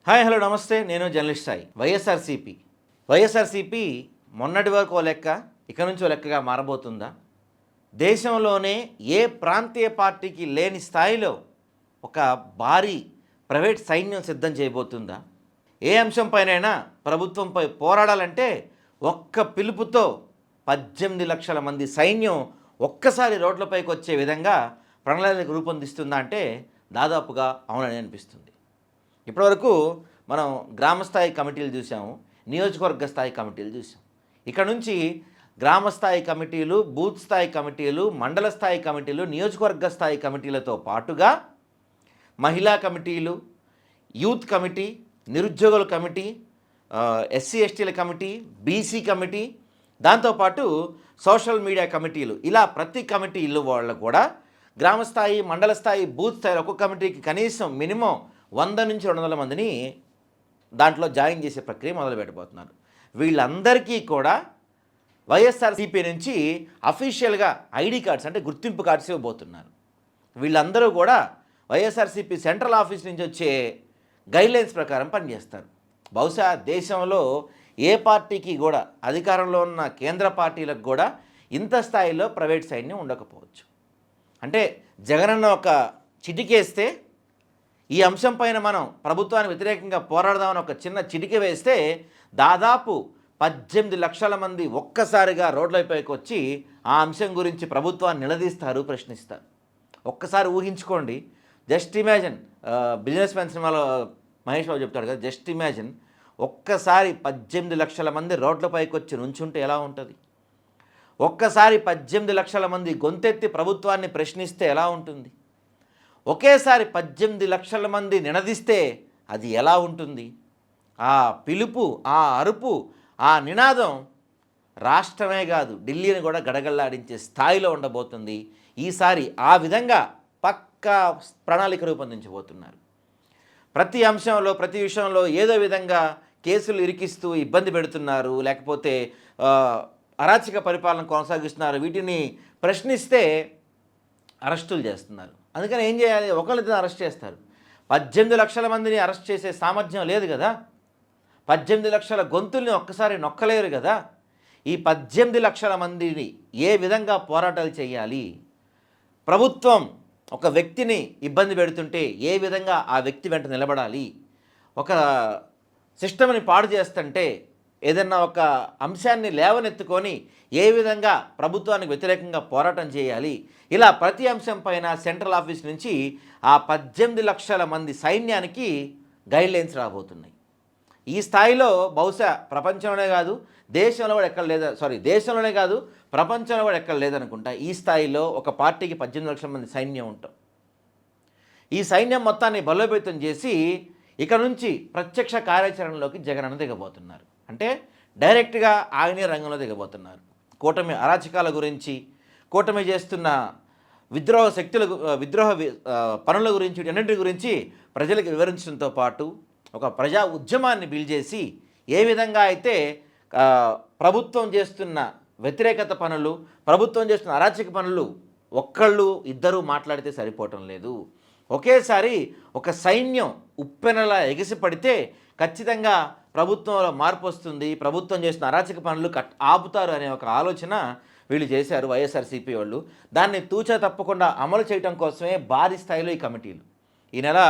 Hi hello నమస్తే, నేను journalist Sai. YSRCP మొన్నటి వరకు ఓ లెక్క, ఇక నుంచి ఓ లెక్కగా మారబోతుందా? దేశంలోనే ఏ ప్రాంతీయ పార్టీకి లేని స్థాయిలో ఒక భారీ ప్రైవేట్ సైన్యం సిద్ధం చేయబోతుందా? ఏ అంశంపైనైనా ప్రభుత్వంపై పోరాడాలంటే ఒక్క పిలుపుతో 18 లక్షల మంది సైన్యం ఒక్కసారి రోడ్లపైకి వచ్చే విధంగా ప్రణాళిక రూపొందిస్తుందా అంటే దాదాపుగా అవునని అనిపిస్తుంది. ఇప్పటివరకు మనం గ్రామస్థాయి కమిటీలు చూసాము, నియోజకవర్గ స్థాయి కమిటీలు చూసాం. ఇక్కడ నుంచి గ్రామస్థాయి కమిటీలు, బూత్ స్థాయి కమిటీలు, మండల స్థాయి కమిటీలు, నియోజకవర్గ స్థాయి కమిటీలతో పాటుగా మహిళా కమిటీలు, యూత్ కమిటీ, నిరుద్యోగుల కమిటీ, ఎస్సీ ఎస్టీల కమిటీ, బీసీ కమిటీ, దాంతోపాటు సోషల్ మీడియా కమిటీలు, ఇలా ప్రతి కమిటీలు వాళ్ళు కూడా గ్రామస్థాయి, మండల స్థాయి, బూత్ స్థాయిలో ఒక్కొక్క కమిటీకి కనీసం మినిమం 100 నుంచి 200 మందిని దాంట్లో జాయిన్ చేసే ప్రక్రియ మొదలు పెట్టబోతున్నారు. వీళ్ళందరికీ కూడా వైఎస్ఆర్సీపీ నుంచి అఫీషియల్గా ఐడి కార్డ్స్ అంటే గుర్తింపు కార్డ్స్ ఇవ్వబోతున్నారు. వీళ్ళందరూ కూడా వైఎస్ఆర్సీపీ సెంట్రల్ ఆఫీస్ నుంచి వచ్చే గైడ్లైన్స్ ప్రకారం పనిచేస్తారు. బహుశా దేశంలో ఏ పార్టీకి కూడా, అధికారంలో ఉన్న కేంద్ర పార్టీలకు కూడా ఇంత స్థాయిలో ప్రైవేట్ సైన్యం ఉండకపోవచ్చు. అంటే జగనన్న ఒక చిటికేస్తే, ఈ అంశంపైన మనం ప్రభుత్వానికి వ్యతిరేకంగా పోరాడదామని ఒక చిన్న చిటిక వేస్తే దాదాపు 18 లక్షల మంది ఒక్కసారిగా రోడ్లపైకి వచ్చి ఆ అంశం గురించి ప్రభుత్వాన్ని నిలదీస్తారు, ప్రశ్నిస్తారు. ఒక్కసారి ఊహించుకోండి. జస్ట్ ఇమాజిన్, బిజినెస్ మ్యాన్ సినిమాలో మహేష్ బాబు చెప్తాడు కదా, జస్ట్ ఇమాజిన్ ఒక్కసారి 18 లక్షల మంది రోడ్లపైకి వచ్చి నుంచుంటే ఎలా ఉంటుంది? ఒక్కసారి 18 లక్షల మంది గొంతెత్తి ప్రభుత్వాన్ని ప్రశ్నిస్తే ఎలా ఉంటుంది? ఒకేసారి 18 లక్షల మంది నినదిస్తే అది ఎలా ఉంటుంది? ఆ పిలుపు, ఆ అరుపు, ఆ నినాదం రాష్ట్రమే కాదు ఢిల్లీని కూడా గడగడలాడించే స్థాయిలో ఉండబోతుంది. ఈసారి ఆ విధంగా పక్కా ప్రణాళిక రూపొందించబోతున్నారు. ప్రతి అంశంలో, ప్రతి విషయంలో ఏదో విధంగా కేసులు ఇరికిస్తూ ఇబ్బంది పెడుతున్నారు, లేకపోతే అరాచక పరిపాలన కొనసాగిస్తున్నారు. వీటిని ప్రశ్నిస్తే అరెస్టులు చేస్తున్నారు. అందుకని ఏం చేయాలి? ఒకరిద్దరు అరెస్ట్ చేస్తారు. 18 లక్షల మందిని అరెస్ట్ చేసే సామర్థ్యం లేదు కదా. 18 లక్షల గొంతుల్ని ఒక్కసారి నొక్కలేరు కదా. ఈ 18 లక్షల మందిని ఏ విధంగా పోరాటాలు చేయాలి? ప్రభుత్వం ఒక వ్యక్తిని ఇబ్బంది పెడుతుంటే ఏ విధంగా ఆ వ్యక్తి వెంట నిలబడాలి? ఒక సిస్టమ్ని పాడు చేస్తుంటే ఏదన్నా ఒక అంశాన్ని లేవనెత్తుకొని ఏ విధంగా ప్రభుత్వానికి వ్యతిరేకంగా పోరాటం చేయాలి? ఇలా ప్రతి అంశం పైన సెంట్రల్ ఆఫీస్ నుంచి ఆ 18 లక్షల మంది సైన్యానికి గైడ్లైన్స్ రాబోతున్నాయి. ఈ స్థాయిలో బహుశా ప్రపంచంలోనే కాదు, దేశంలో కూడా ఎక్కడ లేదా, దేశంలోనే కాదు ప్రపంచంలో కూడా ఎక్కడ లేదనుకుంటా. ఈ స్థాయిలో ఒక పార్టీకి 18 లక్షల మంది సైన్యం ఉంటాం. ఈ సైన్యం మొత్తాన్ని బలోపేతం చేసి ఇక నుంచి ప్రత్యక్ష కార్యాచరణలోకి జగనన్న దిగబోతున్నారు. అంటే డైరెక్ట్గా ఆయనే రంగంలో దిగబోతున్నారు. కూటమి అరాచకాల గురించి, కూటమి చేస్తున్న విద్రోహ పనుల గురించి, వీటన్నింటి గురించి ప్రజలకు వివరించడంతో పాటు ఒక ప్రజా ఉద్యమాన్ని బిల్డ్ చేసి ఏ విధంగా అయితే ప్రభుత్వం చేస్తున్న వ్యతిరేకత పనులు, ప్రభుత్వం చేస్తున్న అరాచక పనులు ఒక్కళ్ళు ఇద్దరు మాట్లాడితే సరిపోవటం లేదు. ఒకేసారి ఒక సైన్యం ఉప్పెనలా ఎగిసి పడితే ఖచ్చితంగా ప్రభుత్వంలో మార్పు వస్తుంది, ప్రభుత్వం చేసిన అరాచక పనులు ఆపుతారు అనే ఒక ఆలోచన వీళ్ళు చేశారు వైఎస్ఆర్సీపీ వాళ్ళు. దాన్ని తూచా తప్పకుండా అమలు చేయడం కోసమే భారీ స్థాయిలో ఈ కమిటీలు ఈ నెల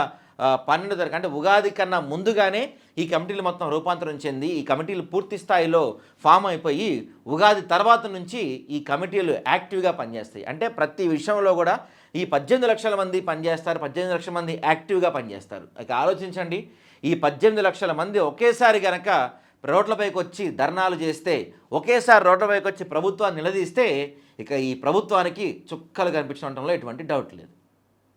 12 తారీఖు అంటే ఉగాది కన్నా ముందుగానే ఈ కమిటీలు మొత్తం రూపాంతరం చెంది ఈ కమిటీలు పూర్తి స్థాయిలో ఫామ్ అయిపోయి ఉగాది తర్వాత నుంచి ఈ కమిటీలు యాక్టివ్గా పనిచేస్తాయి. అంటే ప్రతి విషయంలో కూడా ఈ 18 లక్షల మంది పనిచేస్తారు, 18 లక్షల మంది యాక్టివ్గా పనిచేస్తారు. ఇక ఆలోచించండి, ఈ 18 లక్షల మంది ఒకేసారి కనుక రోడ్లపైకి వచ్చి ధర్నాలు చేస్తే, ఒకేసారి రోడ్లపైకి వచ్చి ప్రభుత్వాన్ని నిలదీస్తే ఇక ఈ ప్రభుత్వానికి చుక్కలు కనిపించడంలో ఎటువంటి డౌట్ లేదు.